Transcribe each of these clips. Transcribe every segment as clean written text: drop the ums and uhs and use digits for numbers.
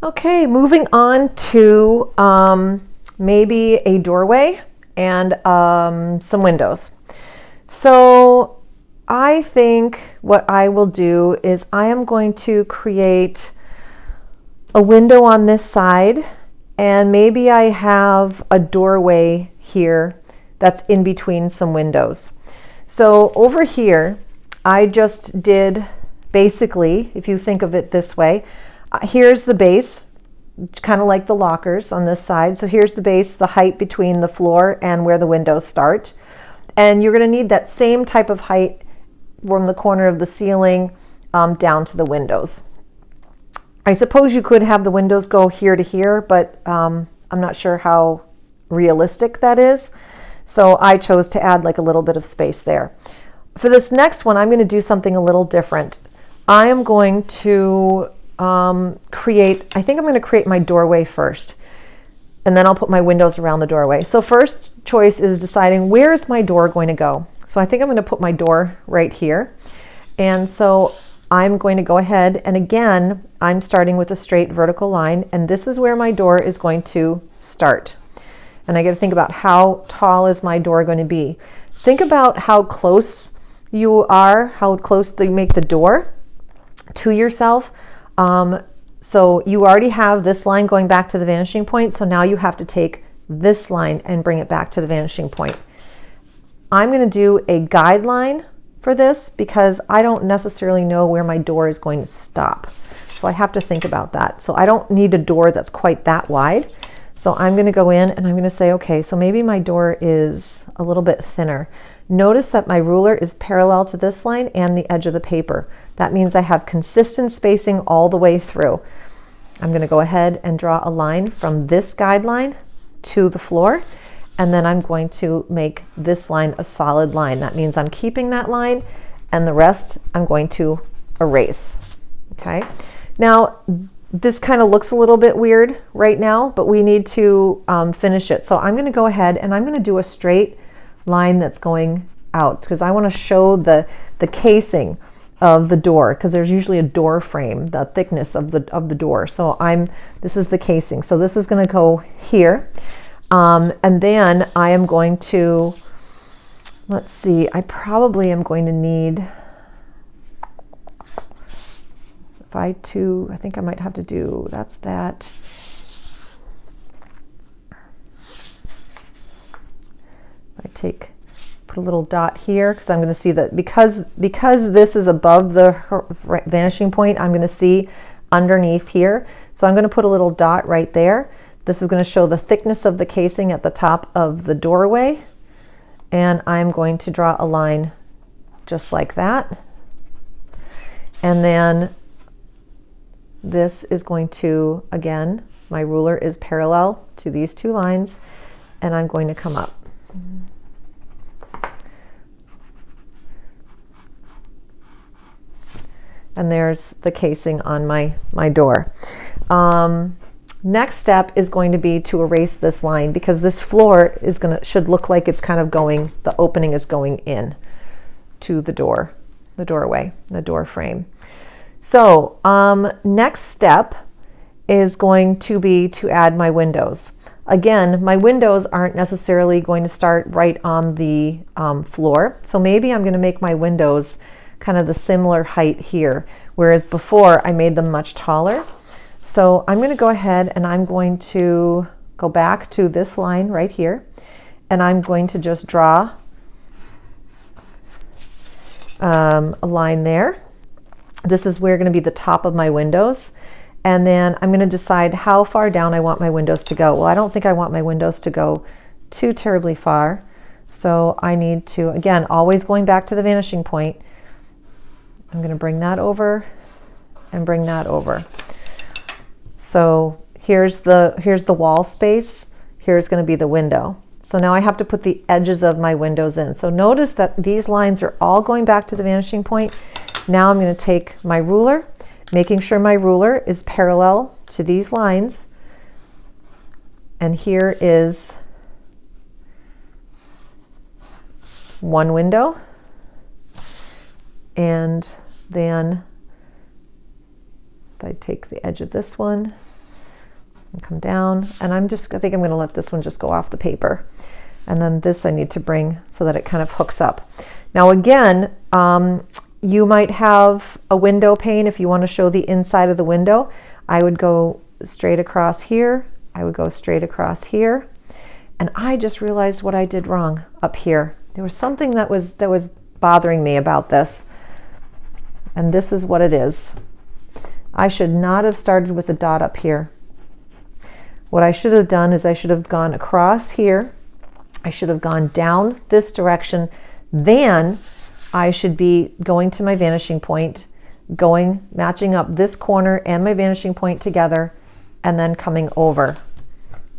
Okay, moving on to maybe a doorway and some windows. So I think what I will do is I am going to create a window on this side, and maybe I have a doorway here that's in between some windows. So over here, I just did basically, if you think of it this way, here's the base, kind of like the lockers on this side. So here's the base, the height between the floor and where the windows start. And you're going to need that same type of height from the corner of the ceiling down to the windows. I suppose you could have the windows go here to here, but I'm not sure how realistic that is. So I chose to add like a little bit of space there. For this next one, I'm going to do something a little different. I am going to I think I'm going to create my doorway first, and then I'll put my windows around the doorway. So first choice is deciding where is my door going to go. So I think I'm going to put my door right here. And so I'm going to go ahead, and again, I'm starting with a straight vertical line, and this is where my door is going to start. And I got to think about how tall is my door going to be. Think about how close you are, how close you make the door to yourself. So you already have this line going back to the vanishing point, so now you have to take this line and bring it back to the vanishing point. I'm going to do a guideline for this because I don't necessarily know where my door is going to stop. So I have to think about that. So I don't need a door that's quite that wide. So I'm going to go in and I'm going to say, okay, so maybe my door is a little bit thinner. Notice that my ruler is parallel to this line and the edge of the paper. That means I have consistent spacing all the way through. I'm going to go ahead and draw a line from this guideline to the floor, and then I'm going to make this line a solid line. That means I'm keeping that line, and the rest I'm going to erase. Okay. Now, this kind of looks a little bit weird right now, but we need to finish it. So I'm going to go ahead and I'm going to do a straight line that's going out because I want to show the casing of the door, because there's usually a door frame, the thickness of the door. So this is the casing. So this is going to go here. And then I am going to, let's see, I probably am going to need, I think I might have to do, that's that. Put a little dot here because I'm going to see that because this is above the vanishing point, I'm going to see underneath here. So I'm going to put a little dot right there. This is going to show the thickness of the casing at the top of the doorway. And I'm going to draw a line just like that. And then this is going to, again, my ruler is parallel to these two lines, and I'm going to come up. And there's the casing on my door. Next step is going to be to erase this line because this floor should look like it's kind of going, the opening is going in to the doorway, the door frame. So next step is going to be to add my windows. Again, my windows aren't necessarily going to start right on the floor. So maybe I'm going to make my windows kind of the similar height here, whereas before I made them much taller. So I'm going to go ahead and I'm going to go back to this line right here, and I'm going to just draw a line there. This is where going to be the top of my windows, and then I'm going to decide how far down I want my windows to go. Well, I don't think I want my windows to go too terribly far, so I need to, again, always going back to the vanishing point, I'm going to bring that over and bring that over. So here's the wall space. Here's going to be the window. So now I have to put the edges of my windows in. So notice that these lines are all going back to the vanishing point. Now I'm going to take my ruler, making sure my ruler is parallel to these lines. And here is one window. And then if I take the edge of this one and come down. And I think I'm going to let this one just go off the paper. And then this I need to bring so that it kind of hooks up. Now again, you might have a window pane if you want to show the inside of the window. I would go straight across here. I would go straight across here. And I just realized what I did wrong up here. There was something that was bothering me about this. And this is what it is. I should not have started with a dot up here. What I should have done is I should have gone across here. I should have gone down this direction. Then I should be going to my vanishing point, matching up this corner and my vanishing point together, and then coming over.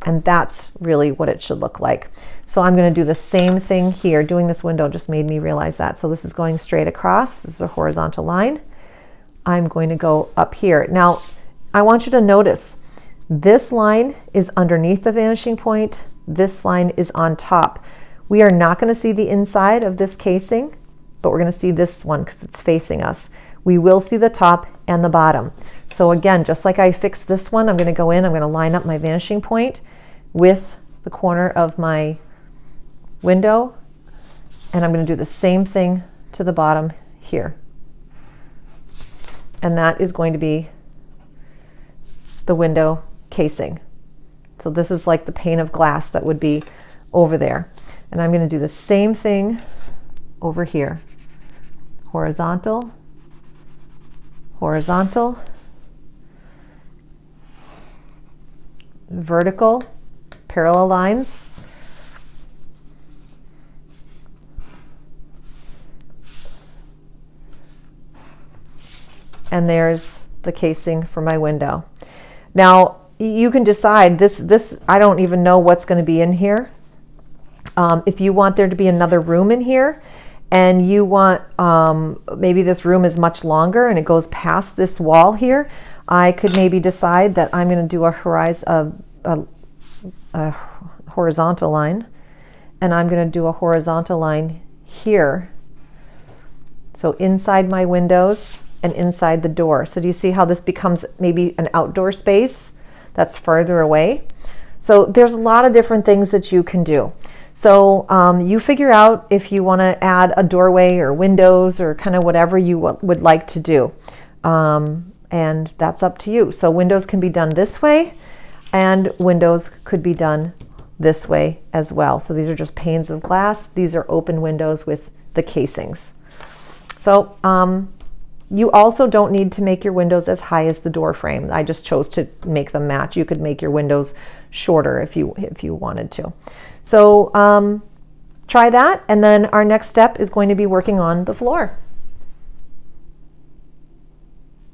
And that's really what it should look like. So I'm going to do the same thing here. Doing this window just made me realize that. So this is going straight across. This is a horizontal line. I'm going to go up here. Now, I want you to notice this line is underneath the vanishing point. This line is on top. We are not going to see the inside of this casing, but we're going to see this one because it's facing us. We will see the top and the bottom. So again, just like I fixed this one, I'm going to go in, I'm going to line up my vanishing point with the corner of my window, and I'm going to do the same thing to the bottom here. And that is going to be the window casing. So this is like the pane of glass that would be over there. And I'm going to do the same thing over here. Horizontal, horizontal, vertical, parallel lines, and there's the casing for my window. Now, you can decide this I don't even know what's going to be in here. If you want there to be another room in here, and you want maybe this room is much longer and it goes past this wall here, I could maybe decide that I'm going to do a horizontal line, and I'm going to do a horizontal line here. So inside my windows and inside the door. So do you see how this becomes maybe an outdoor space that's farther away? So there's a lot of different things that you can do. So you figure out if you want to add a doorway or windows or kind of whatever you would like to do. And that's up to you. So windows can be done this way, and windows could be done this way as well. So these are just panes of glass. These are open windows with the casings. So you also don't need to make your windows as high as the door frame. I just chose to make them match. You could make your windows shorter if you wanted to. So try that, and then our next step is going to be working on the floor.